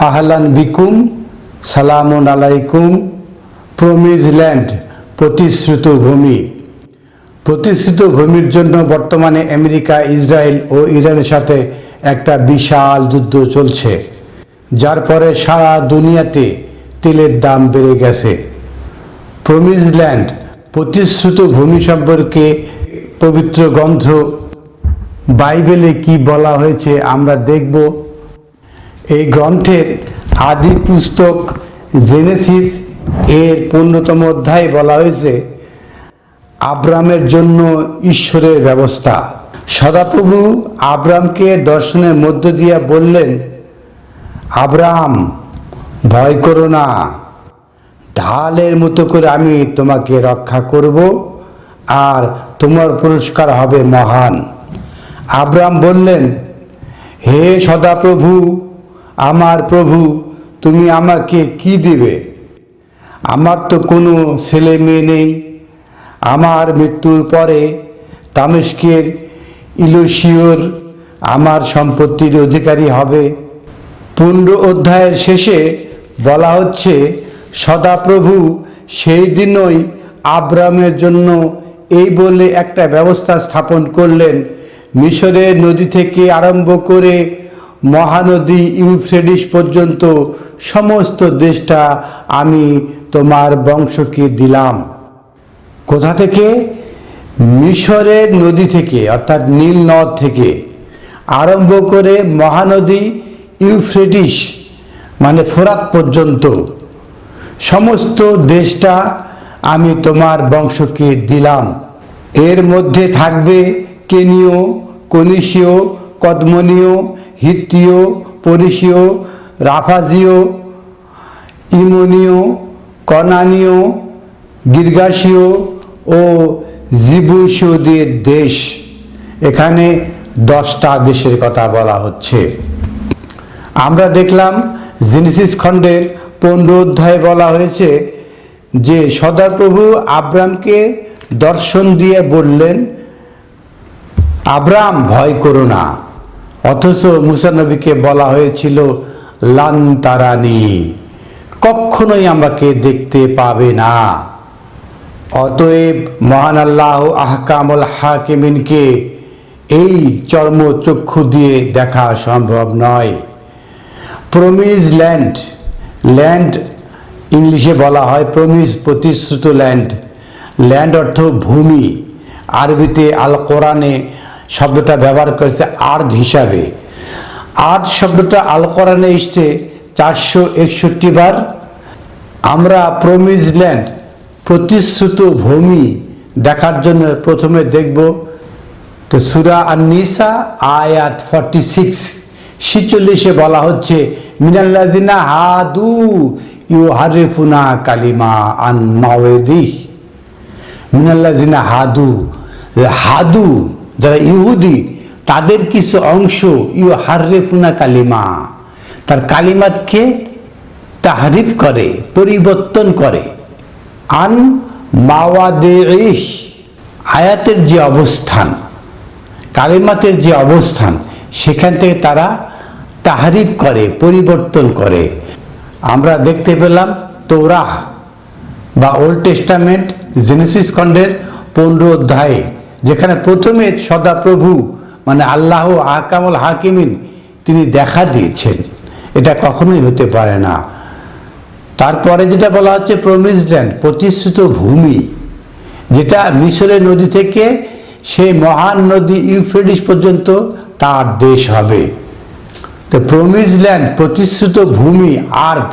আহলান বিকুম, সালামুন আলাইকুম। প্রমিজ ল্যান্ড, প্রতিশ্রুত ভূমি। প্রতিশ্রুত ভূমির জন্য বর্তমানে আমেরিকা, ইসরায়েল ও ইরানের সাথে একটা বিশাল যুদ্ধ চলছে, যার পরে সারা দুনিয়াতে তেলের দাম বেড়ে গেছে। প্রমিজ ল্যান্ড, প্রতিশ্রুত ভূমি সম্পর্কে পবিত্র গ্রন্থ বাইবেলে কি বলা হয়েছে আমরা দেখব। এই গ্রন্থের আদি পুস্তক জেনেসিস এর 15তম অধ্যায়ে বলা হয়েছে আব্রামের জন্য ঈশ্বরের ব্যবস্থা। সদাপ্রভু আব্রামকে দর্শনের মধ্য দিয়ে বললেন, আব্রাম, ভয় করো না, ঢালের মতো করে আমি তোমাকে রক্ষা করব আর তোমার পুরস্কার হবে মহান। আব্রাম বললেন, হে সদাপ্রভু, আমার প্রভু, তুমি আমাকে কি দিবে? আমার তো কোনো ছেলে মেয়ে নেই। আমার মৃত্যুর পরে দামেস্কের ইলিশীয় আমার সম্পত্তির অধিকারী হবে। 15 অধ্যায়ের শেষে বলা হচ্ছে সদাপ্রভু সেই দিনই আব্রামের জন্য এই বলে একটা ব্যবস্থা স্থাপন করলেন, মিশরের নদী থেকে আরম্ভ করে মহানদী ইউফ্রেটিস পর্যন্ত সমস্ত দেশটা আমি তোমার বংশকে দিলাম। কোথা থেকে? মিশরের নদী থেকে, অর্থাৎ নীল নদ থেকে আরম্ভ করে মহানদী ইউফ্রেটিস মানে ফোরাত পর্যন্ত সমস্ত দেশটা আমি তোমার বংশকে দিলাম। এর মধ্যে থাকবে কেনীয়, কনিশীয়, কদমনীয়, হিত্তীয়, পরিসীয়, রাফাজীয়, ইমনীয়, কনানীয়, গির্গাসীয় ও জিবুসীয়দের দেশ। এখানে 10টা দেশের কথা বলা হচ্ছে। আমরা দেখলাম জেনেসিস খণ্ডের 15 অধ্যায়ে বলা হয়েছে যে সদাপ্রভু আব্রামকে দর্শন দিয়ে বললেন, আব্রাম, ভয় করো না। অথচ মুসা নবীকে বলা হয়েছিল, লান তারানি, কখনোই আমাকে দেখতে পাবে না। অতএব মহান আল্লাহ আহকামুল হাকিমিনকে এই চর্মচক্ষু দিয়ে দেখা সম্ভব নয়। প্রমিজ ল্যান্ড, ল্যান্ড ইংলিশে বলা হয় প্রমিজ, প্রতিশ্রুত ল্যান্ড। ল্যান্ড অর্থ ভূমি। আরবিতে আল কোরআনে শব্দটা ব্যবহার করেছে আর্থ হিসাবে। আর্থ শব্দটা আল কোরআনে এসছে 461 বার। আমরা প্রমিজ ল্যান্ড, প্রতিশ্রুত ভূমি দেখার জন্য প্রথমে দেখব তো সূরা আন-নিসা আয়াত 46 বলা হচ্ছে, মিনাল্লাযিনা হাদু ইউহারিফুনা কালিমা আন মাওয়াদিহ। মিনাল্লাযিনা হাদু, হাদু যারা ইহুদি, তাদের কিছু অংশ ইউহারিফুনা কালিমা, তার কালিমাতকে তাহরিফ করে, পরিবর্তন করে। আন মাওয়াদিহ, আয়াতের যে অবস্থান, কালিমাতের যে অবস্থান, সেখান থেকে তারা তাহরিফ করে, পরিবর্তন করে। আমরা দেখতে পেলাম তৌরাহ বা ওল্ড টেস্টামেন্ট জেনেসিস খণ্ডের 15 অধ্যায়ে, যেখানে প্রথমে সদাপ্রভু মানে আল্লাহ আহকামুল হাকিমিন তিনি দেখা দিয়েছেন। এটা কখনোই হতে পারে না। তারপরে যেটা বলা হচ্ছে প্রমিজ ল্যান্ড, প্রতিশ্রুত ভূমি, যেটা মিশরের নদী থেকে সেই মহান নদী ইউফ্রেটিস পর্যন্ত তার দেশ হবে। তো প্রমিজ ল্যান্ড, প্রতিশ্রুত ভূমি, আর্থ।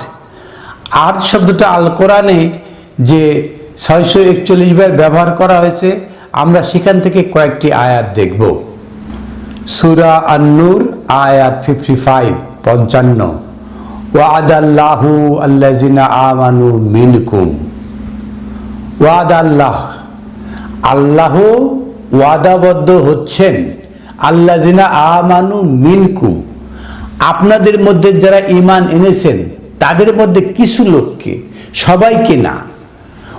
আর্থ শব্দটা আল কোরআনে যে 641 বার ব্যবহার করা হয়েছে, আমরা সেখান থেকে কয়েকটি আয়াত দেখব। সূরা আন-নূর আয়াত 55 ওয়াদাল্লাহু আল্লাযিনা আমানু মিনকুম। ওয়াদাল্লাহ, আল্লাহ ওয়াদাবদ্ধ হচ্ছেন, আল্লাযিনা আমানু মিনকুম, আপনাদের মধ্যে যারা ঈমান এনেছেন তাদের মধ্যে কিছু লোককে, সবাইকে না।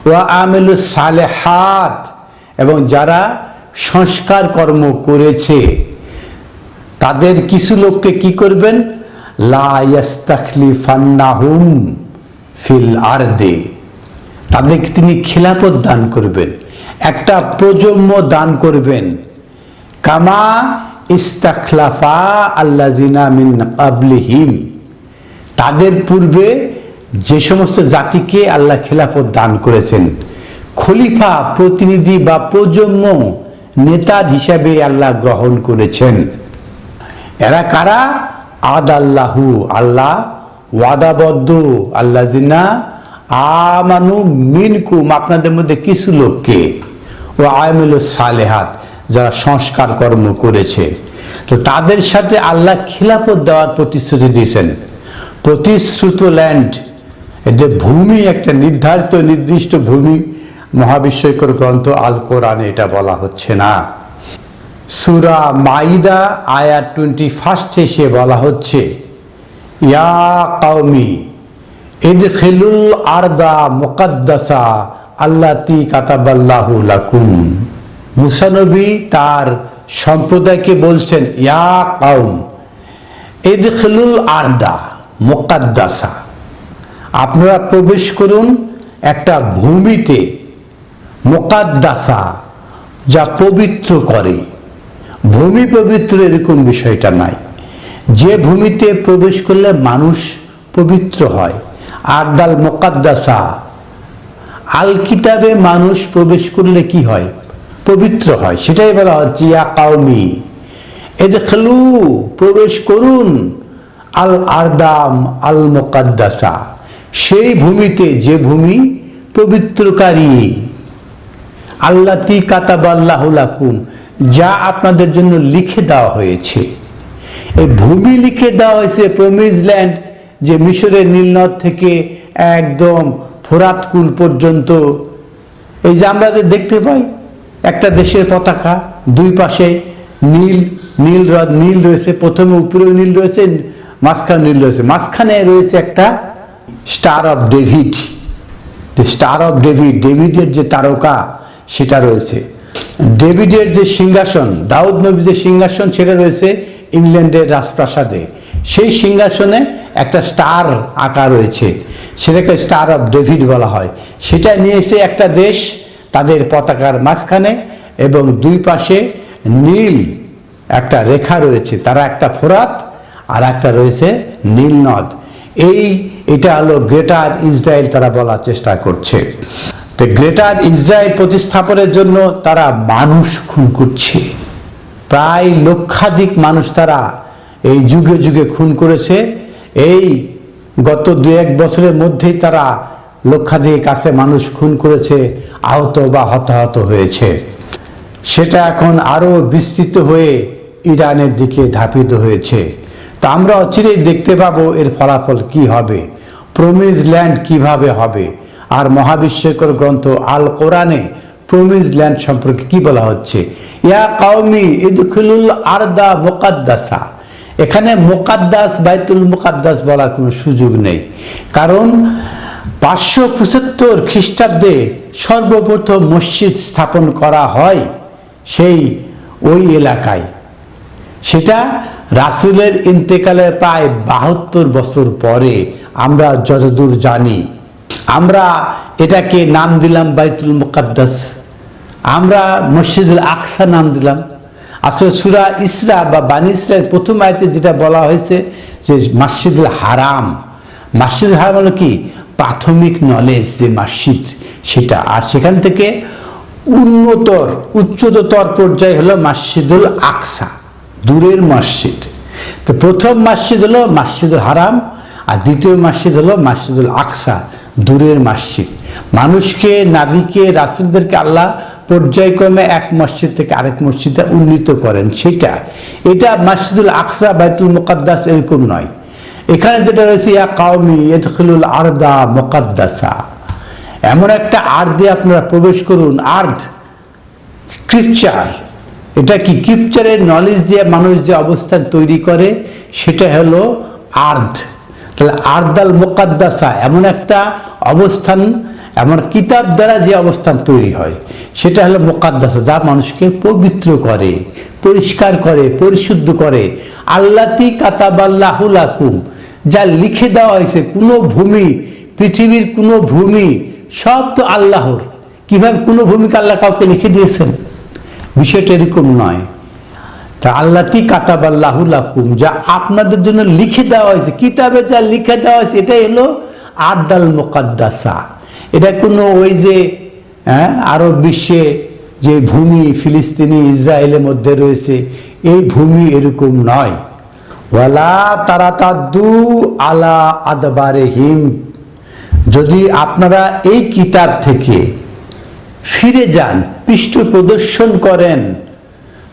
ওয়া আমিলুস সালেহাত, এবং যারা সংস্কার কর্ম করেছে তাদের কিছু লোককে কি করবেন? লা ইয়াস্তাখলিফান্নাহুম ফিল আরদে, তাদেরকে তিনি খিলাফত দান করবেন, একটা প্রজন্ম দান করবেন। কামা ইস্তাখলাফা আল্লাযিনা মিন ক্বাবলিহিম, তাদের পূর্বে যে সমস্ত জাতিকে আল্লাহ খিলাফত দান করেছেন, খলিফা প্রতিনিধি বা প্রজন্ম নেতা হিসাবে আল্লাহ গ্রহণ করেছেন। এরা কারা? আদাল্লাহু, আল্লাহ ওয়াদাবদ্ধ, আল্লাযিনা আমানু মিনকুম, আপনাদের মধ্যে কিছু লোককে, ও আমিলুস সালেহাত, যারা সংস্কার কর্ম করেছে। তো তাদের সাথে আল্লাহ খিলাফত দেওয়ার প্রতিশ্রুতি দিয়েছেন। প্রতিশ্রুত ল্যান্ড, যে ভূমি, একটা নির্ধারিত নির্দিষ্ট ভূমি, মহাবিশ্বকর গ্রন্থ আল কোরআনে এটা বলা হচ্ছে না। সূরা মাইদা আয়াত 21 এসে বলা হচ্ছে, ইয়া কওমি ইদখিলুল আরদা মুকাদ্দাসা আল্লাতী কাতাবাল্লাহু লাকুম। মুসা নবী তার সম্প্রদায়কে বলছেন, ইয়া কওম ইদখিলুল আরদা মুকাদ্দাসা, আপনারা প্রবেশ করুন একটা ভূমিতে, মুকাদ্দাসা, যা পবিত্র করে। ভূমি পবিত্র এরকম বিষয়টা নাই, যে ভূমিতে প্রবেশ করলে মানুষ পবিত্র হয়। আরদাল মুকাদ্দাসা, আল কিতাবে মানুষ প্রবেশ করলে কি হয়? পবিত্র হয়। সেটাই বলা হচ্ছে ইয়া কাওমি ইদখিলু, প্রবেশ করুন, আল আরদাম আল মুকাদ্দাসা, সেই ভূমিতে যে ভূমি পবিত্রকারী, আল্লাতী কাতাবাল্লাহু লাকুম, যা আপনাদের জন্য লিখে দেওয়া হয়েছে। এই ভূমি লিখে দেওয়া হয়েছে, প্রমিস ল্যান্ড, যে মিশরের নীলনদ থেকে একদম ফোরাত কুল পর্যন্ত। এই যে আমরা যে দেখতে পাই একটা দেশের পতাকা, দুই পাশে নীল, নীল রয়েছে, প্রথমে উপরেও নীল রয়েছে, মাঝখানে নীল রয়েছে, মাঝখানে রয়েছে একটা star of David, star of David, ডেভিডের যে তারকা সেটা রয়েছে। ডেভিডের যে সিংহাসন, দাউদ নবীর যে সিংহাসন, সেটা রয়েছে ইংল্যান্ডের রাজপ্রাসাদে। সেই সিংহাসনে একটা স্টার আঁকা রয়েছে, সেটাকে স্টার অফ ডেভিড বলা হয়। সেটা নিয়ে এসে একটা দেশ তাদের পতাকার মাঝখানে, এবং দুই পাশে নীল একটা রেখা রয়েছে, তারা একটা ফোরাত আর একটা রয়েছে নীল নদ। এটা হলো গ্রেটার ইসরায়েল, তারা বলার চেষ্টা করছে। তো গ্রেটার ইসরায়েল প্রতিস্থাপনের জন্য তারা মানুষ খুন করছে, প্রায় লক্ষাধিক মানুষ তারা এই যুগে যুগে খুন করেছে। এই গত 2-1 বছরের মধ্যেই তারা লক্ষাধিক কাছে মানুষ খুন করেছে, আহত বা হতাহত হয়েছে। সেটা এখন আরো বিস্তৃত হয়ে ইরানের দিকে ধাপিত হয়েছে। তো আমরা অচিরেই দেখতে পাবো এর ফলাফল কি হবে, প্রমিস ল্যান্ড কিভাবে হবে। আর মহাবিশ্বকর গ্রন্থ আল কোরআনে প্রমিস ল্যান্ড সম্পর্কে কি বলা হচ্ছে, ইয়া কাওমি ইদখিলুল আরদা মুকাদ্দাসা। এখানে মুকাদ্দাস, বাইতুল মুকাদ্দাস বলার কোনো সুযোগ নেই, কারণ 575 খ্রিস্টাব্দে সর্বপ্রথম মসজিদ স্থাপন করা হয় সেই ওই এলাকায়। সেটা রাসূলের ইন্তেকালের প্রায় 72 বছর পরে, আমরা যতদূর জানি। আমরা এটাকে নাম দিলাম বাইতুল মুকাদ্দাস, আমরা মসজিদুল আকসা নাম দিলাম। আসলে সূরা ইসরা বা বানী ইসরায়েল প্রথম আয়াতে যেটা বলা হয়েছে যে মসজিদুল হারাম। মসজিদুল হারাম হলো কি? প্রাথমিক নলেজ যে মসজিদ সেটা, আর সেখান থেকে উচ্চতর পর্যায়ে হলো মসজিদুল আকসা, দূরের মসজিদ। তো প্রথম মসজিদ হলো মসজিদুল হারাম, আর দ্বিতীয় মসজিদ হলো মসজিদুল আকসা, দূরের মসজিদ। মানুষকে, নাবিকে, রাসূলদেরকে আল্লাহ পর্যায়ক্রমে এক মসজিদ থেকে আরেক মসজিদে উন্নীত করেন, সেটা। এটা মসজিদুল আকসা, বাইতুল মুকাদ্দাস এরকম নয়। এখানে যেটা রয়েছে ইয়া কাওমি ইদখিলুল আরদা মুকাদ্দাসা, এমন একটা আর্দে আপনারা প্রবেশ করুন। আর্দ স্ক্রিপচার, এটা কি? স্ক্রিপচারের নলেজ দিয়ে মানুষ যে অবস্থান তৈরি করে সেটা হলো আর্দ। তাহলে আরদাল মুকাদ্দাসা এমন একটা অবস্থান, এমন কিতাব দ্বারা যে অবস্থান তৈরি হয় সেটা হলো মুকাদ্দাসা, যা মানুষকে পবিত্র করে, পরিষ্কার করে, পরিশুদ্ধ করে। আল্লাতি কাতাবাল্লাহু লাকুম, যা লিখে দেওয়া হয়েছে, কোনো ভূমি, পৃথিবীর কোনো ভূমি সব তো আল্লাহর। কিভাবে কোনো ভূমিকে আল্লাহ কাউকে লিখে দিয়েছেন? বিষয়টা এরকম নয়। তা আল্লাতি কাতাবাল্লাহু লাকুম, যা আপনাদের জন্য লিখে দেওয়া হয়েছে, কিতাবে যা লিখে দেওয়া হয়েছে, এটাই হলো আরদাল মুকাদ্দাসা। এটা কোনো ওই যে আরব বিশ্বে যে ভূমি ফিলিস্তিনি ইসরায়েলের মধ্যে রয়েছে, এই ভূমি এরকম নয়। ওয়ালা তারাতাদ্দু আলা আদবারিহিম, যদি আপনারা এই কিতাব থেকে ফিরে যান, পৃষ্ঠ প্রদর্শন করেন,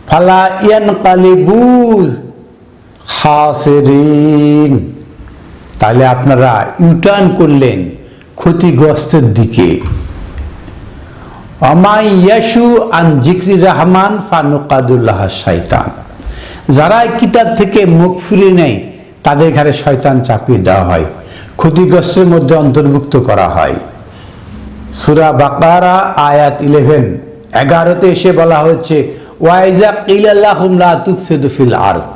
ফালা ইয়ানকালিবু খাসিরিন, তাহলে আপনারা ইউটার্ন করলেন ক্ষতিগ্রস্তের দিকে। আমাই ইয়াশু আন জিক্রি রহমান ফানুকাদুল্লাহ শয়তান, যারা এই কিতাব থেকে মুখ ফিরিয়ে নেয় তাদের ঘাড়ে শয়তান চাপিয়ে দেওয়া হয়, ক্ষতিগ্রস্তের মধ্যে অন্তর্ভুক্ত করা হয়। সূরা বাকারা আয়াত 11 এসে বলা হচ্ছে ওয়াইজা কিলা লাহুম লা তুফসিদু ফিল আরদ,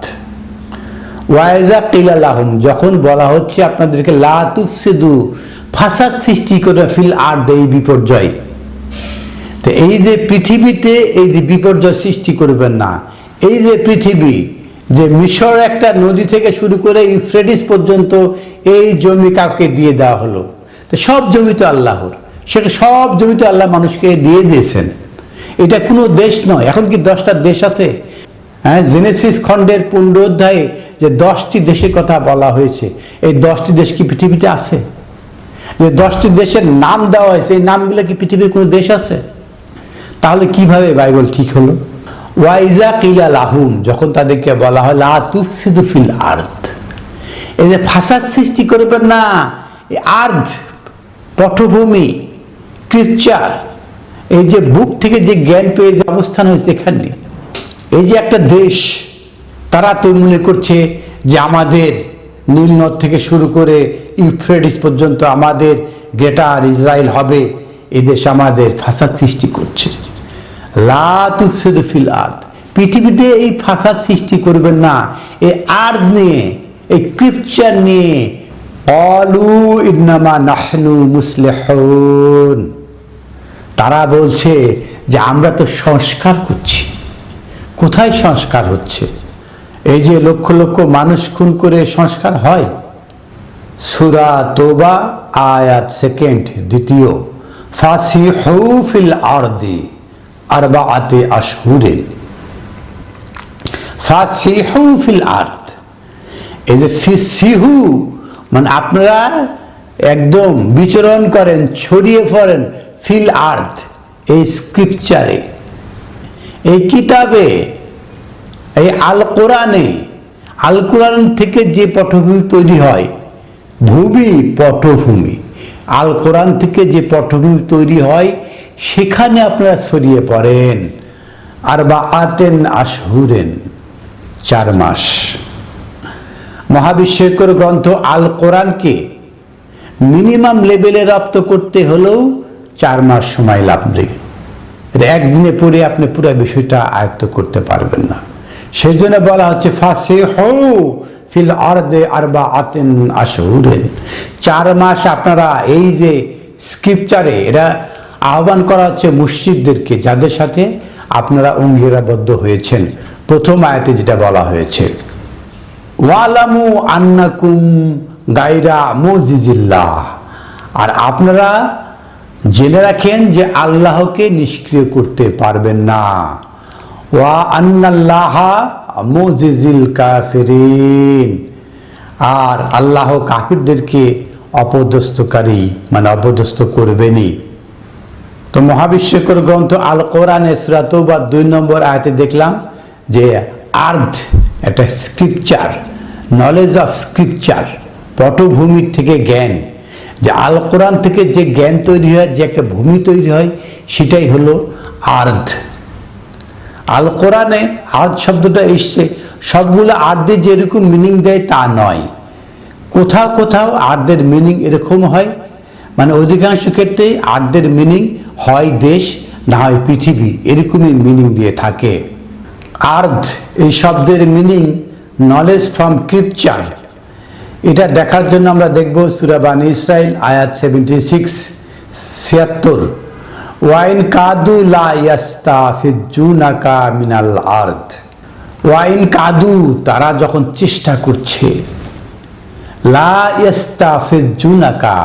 ওয়াইজা কিলা লাহুম, যখন বলা হচ্ছে আপনাদেরকে লা তুফসিদু, ফাসাদ সৃষ্টি করে, ফিল আরদ, এই বিপর্যয়। তো এই যে পৃথিবীতে এই যে বিপর্যয় সৃষ্টি করবেন না, এই যে পৃথিবী, যে মিশর একটা নদী থেকে শুরু করে ইউফ্রেটিস পর্যন্ত এই জমি কাউকে দিয়ে দেওয়া হলো, তো সব জমি তো আল্লাহর, সেটা সব জমি তো আল্লাহ মানুষকে দিয়ে দিয়েছেন। এটা কোনো দেশ নয়। এখন কি 10টা দেশ আছে? জেনেসিস খণ্ডের 15 অধ্যায়ে যে 10টি দেশের কথা বলা হয়েছে, এই 10টি দেশ কি পৃথিবীতে আছে? যে 10টি দেশের নাম দেওয়া হয়েছে, এই নামগুলো কি পৃথিবীর কোনো দেশ আছে? তাহলে কিভাবে বাইবেল ঠিক হলো? ওয়াইজা কিলা লাহুম, যখন তাদেরকে বলা হয় লা তুফসিদু ফিল আরদ, এই যে ফাসাদ সৃষ্টি করবেন না, এই আরদ পটভূমি, স্ক্রিপচার, এই যে বুক থেকে যে জ্ঞান পেয়ে যে অবস্থান হয়েছে এখানে, এই যে একটা দেশ, তারা তো মনে করছে যে আমাদের নীল নদ থেকে শুরু করে ইউফ্রেটিস পর্যন্ত আমাদের গ্রেটার ইসরায়েল হবে, এই দেশ আমাদের, ফাসাদ সৃষ্টি করছে। লা তুফসিদু ফিল আরদ, পৃথিবীতে এই ফাসাদ সৃষ্টি করবেন না, এই আরদ নিয়ে, এই স্ক্রিপচার নিয়ে। ক্বালু ইন্নামা নাহনু মুসলিহুন, তারা বলছে যে আমরা তো সংস্কার করছি। কোথায় সংস্কার হচ্ছে? এই যে লক্ষ লক্ষ মানুষ খুন করে সংস্কার হয়? সূরা তওবা আয়াত 2 ফাসিহু ফিল আরদি আরবাআতি আশহুরিন, ফাসিহু ফিল আরদ, এই যে ফিসিহু মানে আপনারা একদম বিচরণ করেন, ছড়িয়ে পড়েন, ফিল আরদ, এই স্ক্রিপচারে, এই কিতাবে, এই আল কোরআনে। আল কোরআন থেকে যে পটভূমি তৈরি হয়, ভূমি পটভূমি, আল কোরআন থেকে যে পটভূমি তৈরি হয়, সেখানে আপনারা ছড়িয়ে পড়েন। আরবাআতিন আশহুরিন, 4 মাস। মহাবিশ্বকর গ্রন্থ আল কোরআনকে মিনিমাম লেভেলে রপ্ত করতে হলেও 4 মাস সময় লাগবে। একদিনে পড়ে আপনি পুরো বিষয়টা আয়ত্ত করতে পারবেন না। সেই জন্য বলা হচ্ছে ফাসিহু ফিল আরদি আরবাআতিন আশহুরিন, 4 মাস আপনারা এই যে স্ক্রিপচারে, এরা আহ্বান করা হচ্ছে মুশরিকদেরকে, যাদের সাথে আপনারা অঙ্গীকারবদ্ধ হয়েছেন। প্রথম আয়াতে যেটা বলা হয়েছে, ওয়ালামু আন্নাকুম গায়রা মুজিজিল্লাহ, আর আপনারা জেনে রাখেন যে আল্লাহকে নিষ্ক্রিয় করতে পারবেন না। ওয়া আন্নাল্লাহা মুজিজিল কাফিরিন, আর আল্লাহ কাফিরদেরকে অপদস্থকারী মানে অপদস্থ করবেনই। তো মহাবিশ্বকর গ্রন্থ আল কোরআনে সূরা তওবা 2 নম্বর আয়াতে দেখলাম যে আর্থ একটা স্ক্রিপচার, নলেজ অফ স্ক্রিপচার, পটভূমির থেকে জ্ঞান, যে আল কোরআন থেকে যে জ্ঞান তৈরি হয়, যে একটা ভূমি তৈরি হয়, সেটাই হলো আর্থ। আল কোরআনে আর্থ শব্দটা এসছে, সবগুলো আর্থে যেরকম মিনিং দেয় তা নয়। কোথাও কোথাও আর্থের মিনিং এরকম হয়, মানে অধিকাংশ ক্ষেত্রে আর্থের মিনিং হয় দেশ, না হয় পৃথিবী, এরকমই মিনিং দিয়ে থাকে। আর্থ এই শব্দের মিনিং নলেজ ফ্রম স্ক্রিপচার। এটা দেখার জন্য আমরা দেখব সূরা বানী ইসরাইল আয়াত 76 ওয়াইন কাদু লা ইয়াস্তাফিজুনাকা মিনাল আরদ। ওয়াইন কাদু তারা যখন চেষ্টা করছে, লা ইয়াস্তাফিজুনাকা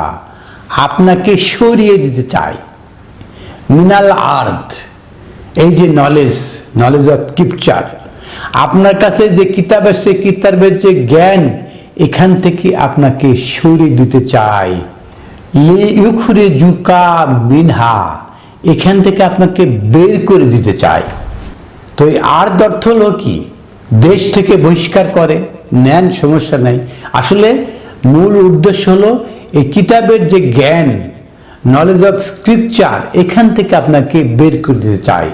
আপনাকে সরিয়ে দিতে চায়, মিনাল আরদ এই যে নলেজ অফ স্ক্রিপচার, আপনার কাছে যে কিতাব আছে কিতাবের যে জ্ঞান এখান থেকে আপনাকে সরিয়ে দিতে চায়। লিইউখরিজুকা মিনহা এখান থেকে আপনাকে বের করে দিতে চায়। তো এই আর্থ অর্থ হলো কি, দেশ থেকে বহিষ্কার করে নেন, সমস্যা নাই। আসলে মূল উদ্দেশ্য হলো এই কিতাবের যে জ্ঞান নলেজ অফ স্ক্রিপচার এখান থেকে আপনাকে বের করে দিতে চায়।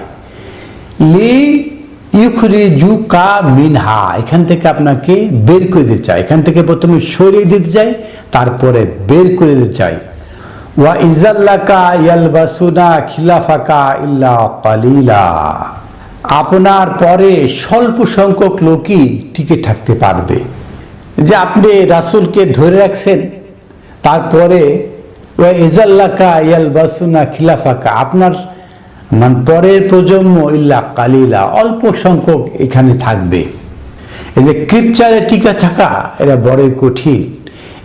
লিইউখরিজুকা মিনহা এখান থেকে আপনাকে বের করে দিতে চায়। এখান থেকে প্রথমে সরিয়ে দিতে চায়, তারপরে বের করে দিতে চায়। ওয়া ইজাল্লাকা ইয়ালবাসুনা খিলাফাকা ইল্লা কালিলা আপনার পরে স্বল্প সংখ্যক লোকই টিকে থাকতে পারবে। যে আপনি রাসূলকে ধরে রাখছেন, তারপরে ওয়া ইজাল্লাকা ইয়ালবাসুনা খিলাফাকা আপনার পরের প্রজন্ম ইল্লা কালিলা অল্প সংখ্যক এখানে থাকবে। এই যে স্ক্রিপচারে টিকে থাকা এটা বড়ই কঠিন।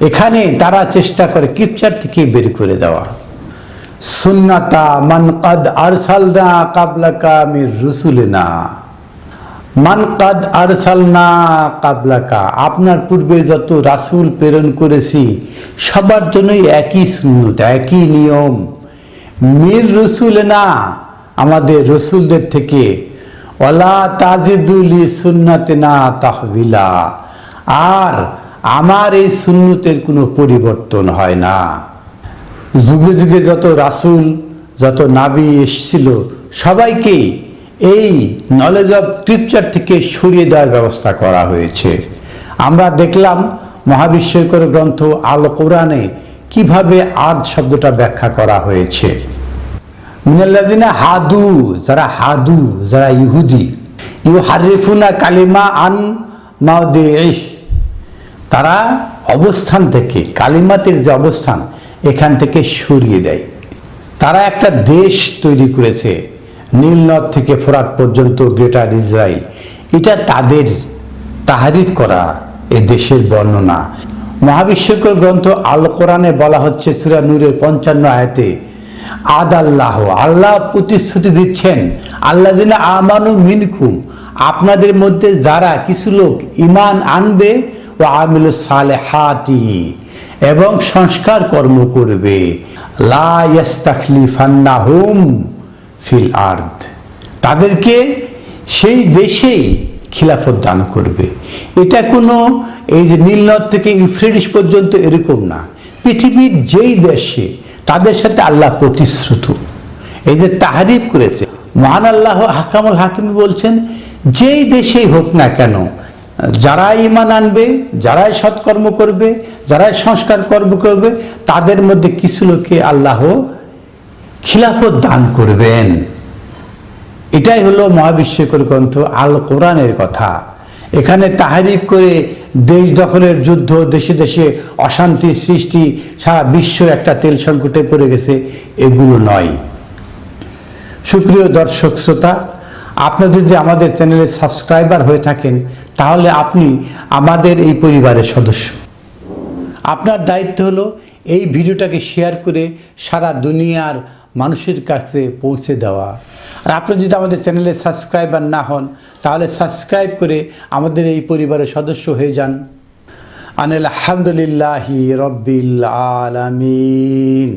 এখানে তারা চেষ্টা করে স্ক্রিপচার থেকে বের করে দেওয়া। সুন্নাতা মান কাদ আরসালনা কাবলাকা মির রুসুলিনা, মান কাদ আরসালনা কাবলাকা আপনার পূর্বে যত রাসূল প্রেরণ করেছি সবার জন্যই একই সুন্নত, একই নিয়ম। মির রুসুলিনা আমাদের রসুলদের থেকে, ওয়ালা তাজিদুলি সুন্নাতিনা তাহবিলা আর আমার এই সুন্নতের কোনো পরিবর্তন হয় না। যুগে যুগে যত রাসূল যত নাবী এসেছিল সবাইকে এই নলেজ অফ স্ক্রিপচার থেকে সরিয়ে দেওয়ার ব্যবস্থা করা হয়েছে। আমরা দেখলাম মহাবিস্ময়কর গ্রন্থ আল কোরআনে কিভাবে আর্থ শব্দটা ব্যাখ্যা করা হয়েছে। মিনাল্লাযিনা হাদু যারা ইহুদি, ইউহারিফুনা কালিমা আন মাওদিহি তারা অবস্থান থেকে কালিমাতের যে অবস্থান এখান থেকে সরিয়ে দেয়। তারা একটা দেশ তৈরি করেছে নীল নদ থেকে ফোরাত পর্যন্ত গ্রেটার ইসরায়েল, এটা তাদের তাহরিফ করা এ দেশের বর্ণনা। মহাবিস্ময়কর গ্রন্থ আল কোরআনে বলা হচ্ছে সূরা নূরের 55 আয়াতে আল্লাহ প্রতিশ্রুতি দিচ্ছেন আল্লাযিনা আমানু মিনকুম আপনাদের মধ্যে যারা কিছু লোক ঈমান আনবে ওয়া আমিলুস সালিহাতি এবং সংস্কার কর্ম করবে, লা ইস্তাখলিফান্নাহুম ফিল আরদ তাদেরকে সেই দেশেই খিলাফত দান করবে। এটা কোনো এই যে নীলনদ থেকে ইউফ্রেটিস পর্যন্ত এরকম না, পৃথিবীর যেই দেশে তাদের সাথে আল্লাহ প্রতিশ্রুত। এই যে তাহরিফ করেছে মহান আল্লাহ হাকামুল হাকিম বলছেন যেই দেশেই হোক না কেন যারাই ঈমান আনবে, যারাই সৎকর্ম করবে, যারাই সংস্কার কর্ম করবে তাদের মধ্যে কিছু লোককে আল্লাহ খিলাফত দান করবেন। এটাই হলো মহাবিস্ময়কর গ্রন্থ আল কোরআনের কথা। এখানে তাহরিফ করে দেশ দখলের যুদ্ধ, দেশে দেশে অশান্তি সৃষ্টি, সারা বিশ্ব একটা তেল সংকটে পড়ে গেছে, এগুলো নয়। সুপ্রিয় দর্শক শ্রোতা, আপনি যদি আমাদের চ্যানেলে সাবস্ক্রাইবার হয়ে থাকেন তাহলে আপনি আমাদের এই পরিবারের সদস্য। আপনার দায়িত্ব হলো এই ভিডিওটাকে শেয়ার করে সারা দুনিয়ার মানুষের কাছে পৌঁছে দেওয়া। আর আপনি যদি আমাদের চ্যানেলে সাবস্ক্রাইবার না হন তাহলে সাবস্ক্রাইব করে আমাদের এই পরিবারের সদস্য হয়ে যান। আলহামদুলিল্লাহি রাব্বিল আলামিন।